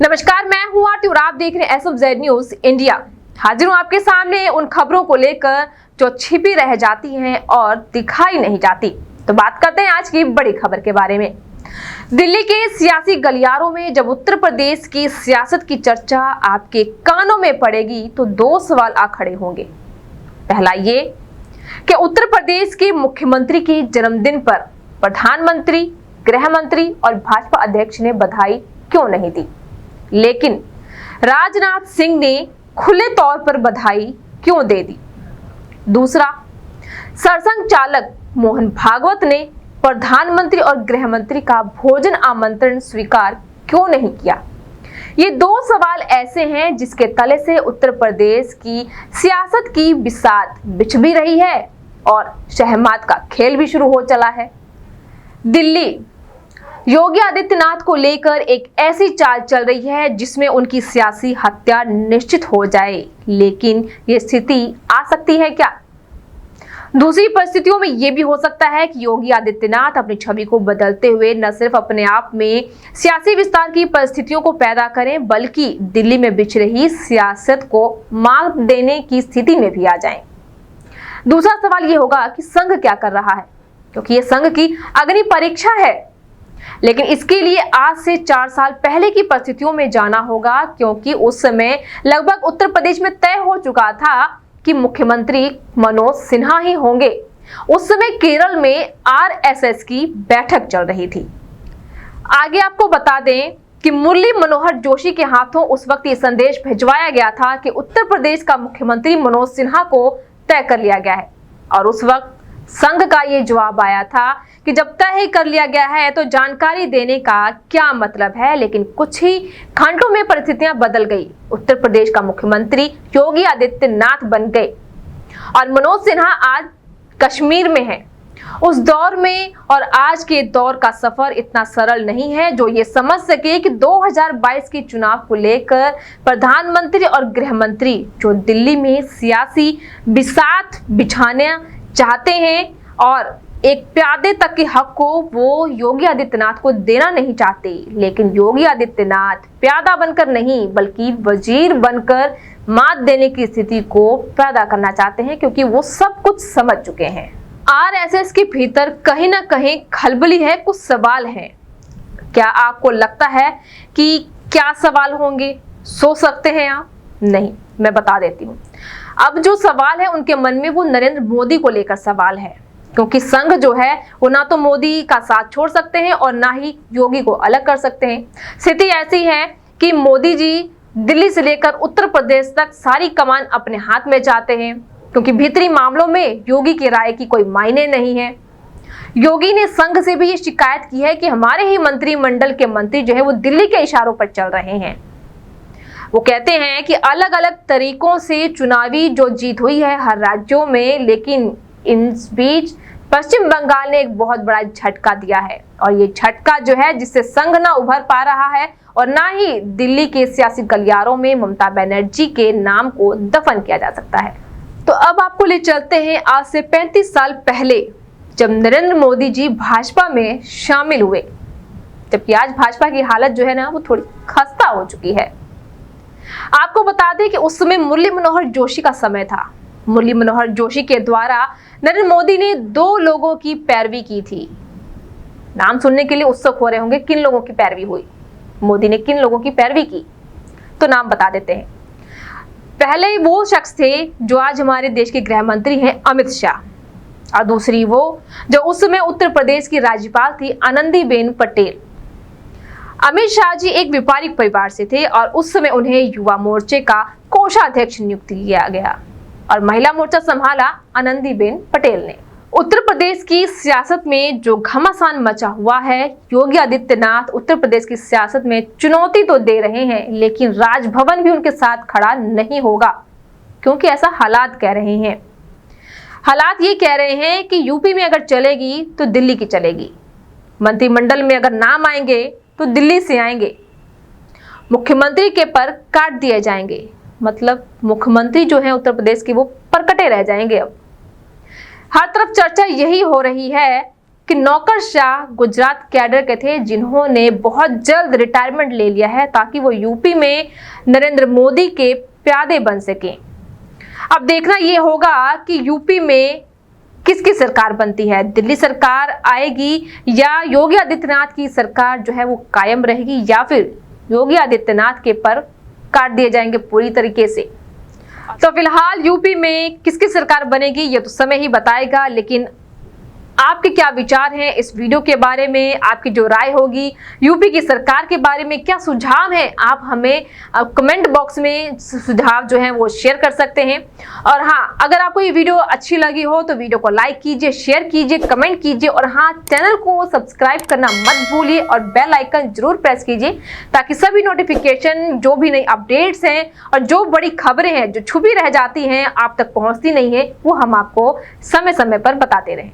नमस्कार, मैं हूं आरती और आप देख रहे हैं SFZ न्यूज इंडिया। हाजिर हूं आपके सामने उन खबरों को लेकर जो छिपी रह जाती हैं और दिखाई नहीं जाती। तो बात करते हैं आज की बड़ी खबर के बारे में। दिल्ली के सियासी गलियारों में जब उत्तर प्रदेश की सियासत की चर्चा आपके कानों में पड़ेगी तो दो सवाल आ खड़े होंगे। पहला ये कि उत्तर प्रदेश के मुख्यमंत्री के जन्मदिन पर प्रधानमंत्री, गृह मंत्री और भाजपा अध्यक्ष ने बधाई क्यों नहीं दी, लेकिन राजनाथ सिंह ने खुले तौर पर बधाई क्यों दे दी। दूसरा, सरसंघ चालक मोहन भागवत ने प्रधानमंत्री और गृह मंत्री का भोजन आमंत्रण स्वीकार क्यों नहीं किया। ये दो सवाल ऐसे हैं जिसके तले से उत्तर प्रदेश की सियासत की बिसात बिछ भी रही है और शहमात का खेल भी शुरू हो चला है। दिल्ली योगी आदित्यनाथ को लेकर एक ऐसी चाल चल रही है जिसमें उनकी सियासी हत्या निश्चित हो जाए, लेकिन ये स्थिति आ सकती है क्या? दूसरी परिस्थितियों में यह भी हो सकता है कि योगी आदित्यनाथ अपनी छवि को बदलते हुए न सिर्फ अपने आप में सियासी विस्तार की परिस्थितियों को पैदा करें, बल्कि दिल्ली में बिछ रही सियासत को मात देने की स्थिति में भी आ जाएं। दूसरा सवाल यह होगा कि संघ क्या कर रहा है, क्योंकि यह संघ की अग्नि परीक्षा है। लेकिन इसके लिए आज से 4 साल पहले की परिस्थितियों में जाना होगा, क्योंकि उस समय लगभग उत्तर प्रदेश में तय हो चुका था कि मुख्यमंत्री मनोज सिन्हा ही होंगे। उस समय केरल में RSS की बैठक चल रही थी। आगे आपको बता दें कि मुरली मनोहर जोशी के हाथों उस वक्त ये संदेश भिजवाया गया था कि उत्तर प्रदेश का मुख्यमंत्री मनोज सिन्हा को तय कर लिया गया है, और उस वक्त संघ का ये जवाब आया था कि जब तय ही कर लिया गया है तो जानकारी देने का क्या मतलब है। लेकिन कुछ ही घंटों में परिस्थितियां बदल गई। उत्तर प्रदेश का मुख्यमंत्री योगी आदित्यनाथ बन गए और मनोज सिन्हा आज कश्मीर में है। उस दौर में और आज के दौर का सफर इतना सरल नहीं है जो ये समझ सके कि 2022 के चुनाव को लेकर प्रधानमंत्री और गृह मंत्री जो दिल्ली में सियासी बिसात बिछाने चाहते हैं और एक प्यादे तक के हक को वो योगी आदित्यनाथ को देना नहीं चाहते। लेकिन योगी आदित्यनाथ प्यादा बनकर नहीं बल्कि वजीर बनकर मात देने की स्थिति को पैदा करना चाहते हैं, क्योंकि वो सब कुछ समझ चुके हैं। RSS के भीतर कहीं ना कहीं खलबली है, कुछ सवाल हैं। क्या आपको लगता है कि क्या सवाल होंगे? सोच सकते हैं आप? नहीं, मैं बता देती हूँ। अब जो सवाल है उनके मन में वो नरेंद्र मोदी को लेकर सवाल है, क्योंकि संघ जो है वो ना तो मोदी का साथ छोड़ सकते हैं और ना ही योगी को अलग कर सकते हैं। स्थिति ऐसी है कि मोदी जी दिल्ली से लेकर उत्तर प्रदेश तक सारी कमान अपने हाथ में चाहते हैं, क्योंकि भीतरी मामलों में योगी की राय की कोई मायने नहीं है। योगी ने संघ से भी ये शिकायत की है कि हमारे ही मंत्रिमंडल के मंत्री जो है वो दिल्ली के इशारों पर चल रहे हैं। वो कहते हैं कि अलग अलग तरीकों से चुनावी जो जीत हुई है हर राज्यों में, लेकिन इस बीच पश्चिम बंगाल ने एक बहुत बड़ा झटका दिया है, और ये झटका जो है जिससे संघ ना उभर पा रहा है और ना ही दिल्ली के सियासी गलियारों में ममता बनर्जी के नाम को दफन किया जा सकता है। तो अब आपको ले चलते हैं आज से 35 साल पहले, जब नरेंद्र मोदी जी भाजपा में शामिल हुए, जबकि आज भाजपा की हालत जो है ना वो थोड़ी खस्ता हो चुकी है। आपको बता दें कि उस समय मुरली मनोहर जोशी का समय था। मुरली मनोहर जोशी के द्वारा नरेंद्र मोदी ने 2 लोगों की पैरवी की थी। नाम सुनने के लिए उत्सुक हो रहे होंगे, किन लोगों की पैरवी हुई, मोदी ने किन लोगों की पैरवी की, तो नाम बता देते हैं। पहले वो शख्स थे जो आज हमारे देश के गृह मंत्री हैं अमित शाह, और दूसरी वो जो उस समय उत्तर प्रदेश की राज्यपाल थी आनंदीबेन पटेल। अमित शाह जी एक व्यापारिक परिवार से थे और उस समय उन्हें युवा मोर्चे का कोषाध्यक्ष नियुक्त किया गया और महिला मोर्चा संभाला आनंदीबेन पटेल ने। उत्तर प्रदेश की सियासत में जो घमासान मचा हुआ है, योगी आदित्यनाथ उत्तर प्रदेश की सियासत में चुनौती तो दे रहे हैं, लेकिन राजभवन भी उनके साथ खड़ा नहीं होगा, क्योंकि ऐसा हालात कह रहे हैं। हालात ये कह रहे हैं कि यूपी में अगर चलेगी तो दिल्ली की चलेगी, मंत्रिमंडल में अगर नाम आएंगे तो दिल्ली से आएंगे, मुख्यमंत्री के पर काट दिए जाएंगे, मतलब मुख्यमंत्री जो है उत्तर प्रदेश के वो परकटे रह जाएंगे। अब हर तरफ चर्चा यही हो रही है कि नौकरशाह गुजरात कैडर के थे जिन्होंने बहुत जल्द रिटायरमेंट ले लिया है ताकि वो यूपी में नरेंद्र मोदी के प्यादे बन सकें। अब देखना ये होगा कि यूपी में किसकी सरकार बनती है, दिल्ली सरकार आएगी या योगी आदित्यनाथ की सरकार जो है वो कायम रहेगी, या फिर योगी आदित्यनाथ के पर काट दिए जाएंगे पूरी तरीके से। तो फिलहाल यूपी में किसकी सरकार बनेगी ये तो समय ही बताएगा, लेकिन आपके क्या विचार हैं इस वीडियो के बारे में, आपकी जो राय होगी यूपी की सरकार के बारे में, क्या सुझाव है, आप हमें कमेंट बॉक्स में सुझाव जो है वो शेयर कर सकते हैं। और हाँ, अगर आपको ये वीडियो अच्छी लगी हो तो वीडियो को लाइक कीजिए, शेयर कीजिए, कमेंट कीजिए और हाँ, चैनल को सब्सक्राइब करना मत भूलिए और बेल आइकन जरूर प्रेस कीजिए ताकि सभी नोटिफिकेशन, जो भी नई अपडेट्स हैं और जो बड़ी खबरें हैं जो छुपी रह जाती हैं आप तक पहुंचती नहीं है, वो हम आपको समय समय पर बताते रहें।